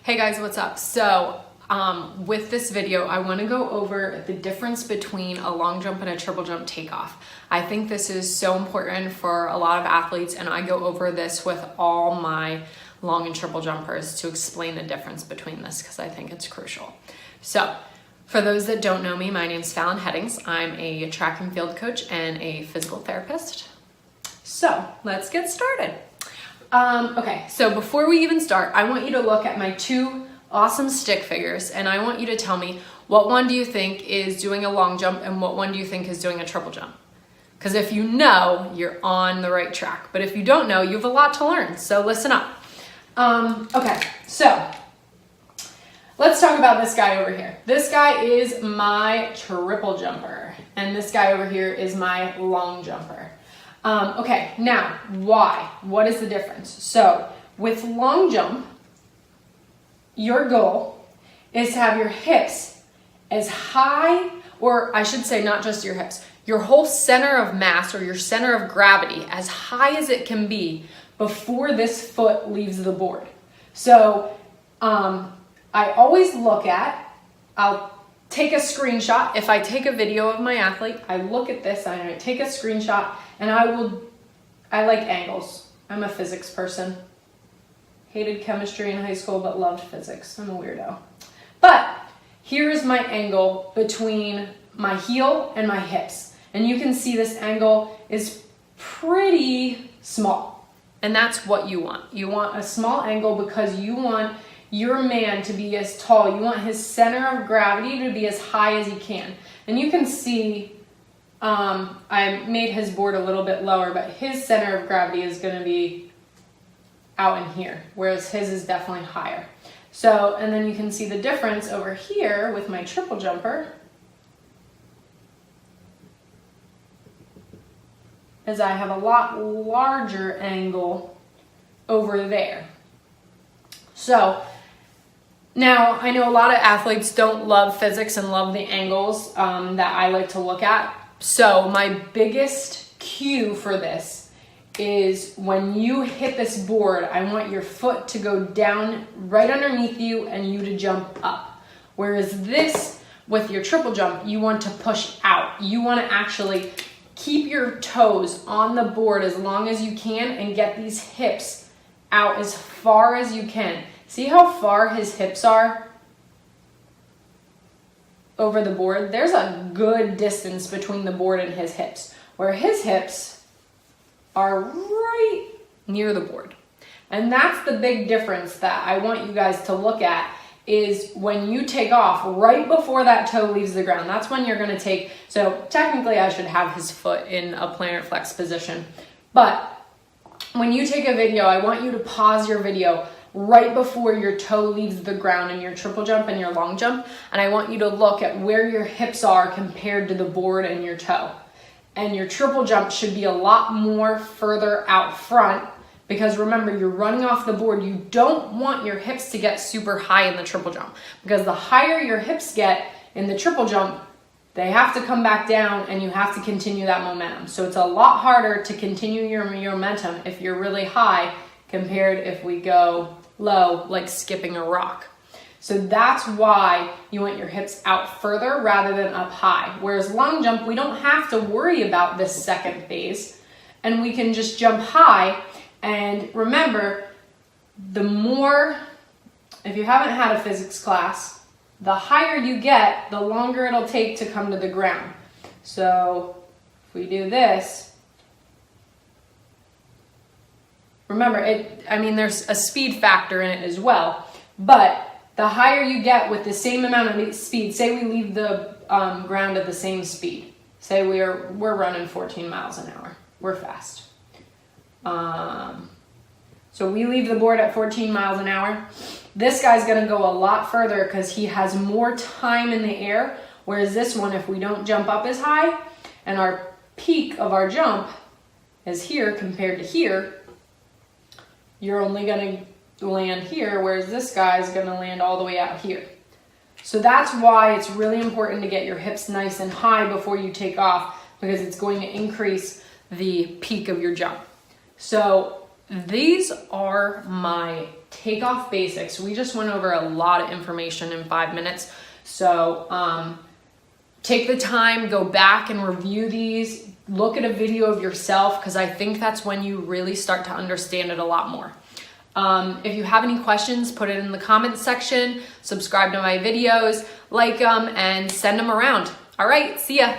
Hey guys, what's up? So with this video, I want to go over the difference between a long jump and a triple jump takeoff. I think this is so important for a lot of athletes, and I go over this with all my long and triple jumpers to explain the difference between this because I think it's crucial. So for those that don't know me, my name's Fallon Headings. I'm a track and field coach and a physical therapist. So let's get started. Okay, so before we even start, I want you to look at my two awesome stick figures, and I want you to tell me what one do you think is doing a long jump and what one do you think is doing a triple jump. Because if you know, you're on the right track. But if you don't know, you have a lot to learn, so listen up. Okay, so let's talk about this guy over here. This guy is my triple jumper, and this guy over here is my long jumper. Okay, now, why? What is the difference? So, with long jump, your goal is to have your hips as high, or I should say not just your hips, your whole center of mass or your center of gravity as high as it can be before this foot leaves the board. So, I always look at, I'll take a screenshot. If I take a video of my athlete, I look at this and I take a screenshot, and I like angles. I'm a physics person. Hated chemistry in high school, but loved physics. I'm a weirdo. But here's my angle between my heel and my hips. And you can see this angle is pretty small. And that's what you want. You want a small angle because you want your man to be as tall. You want his center of gravity to be as high as he can. And you can see I made his board a little bit lower, but his center of gravity is going to be out in here, whereas his is definitely higher. So, and then you can see the difference over here with my triple jumper is I have a lot larger angle over there. So, now, I know a lot of athletes don't love physics and love the angles that I like to look at. So my biggest cue for this is when you hit this board, I want your foot to go down right underneath you and you to jump up. Whereas this, with your triple jump, you want to push out. You want to actually keep your toes on the board as long as you can and get these hips out as far as you can. See how far his hips are over the board? There's a good distance between the board and his hips, where his hips are right near the board. And that's the big difference that I want you guys to look at, is when you take off right before that toe leaves the ground. That's when you're going to take, so technically I should have his foot in a plantar flex position, but when you take a video, I want you to pause your video right before your toe leaves the ground in your triple jump and your long jump. And I want you to look at where your hips are compared to the board and your toe. And your triple jump should be a lot more further out front, because remember, you're running off the board. You don't want your hips to get super high in the triple jump, because the higher your hips get in the triple jump, they have to come back down and you have to continue that momentum. So it's a lot harder to continue your momentum if you're really high compared if we go low, like skipping a rock. So that's why you want your hips out further rather than up high. Whereas long jump, we don't have to worry about this second phase, and we can just jump high. And remember, the more, if you haven't had a physics class, the higher you get, the longer it'll take to come to the ground. So if we do this, remember, there's a speed factor in it as well, but the higher you get with the same amount of speed, say we leave the ground at the same speed, say we're running 14 miles an hour, we're fast. So we leave the board at 14 miles an hour. This guy's gonna go a lot further because he has more time in the air, whereas this one, if we don't jump up as high, and our peak of our jump is here compared to here, you're only going to land here, whereas this guy is going to land all the way out here. So that's why it's really important to get your hips nice and high before you take off, because it's going to increase the peak of your jump. So these are my takeoff basics. We just went over a lot of information in 5 minutes. So take the time, go back and review these, look at a video of yourself, because I think that's when you really start to understand it a lot more. If you have any questions, put it in the comments section, subscribe to my videos, like them, and send them around. All right, see ya.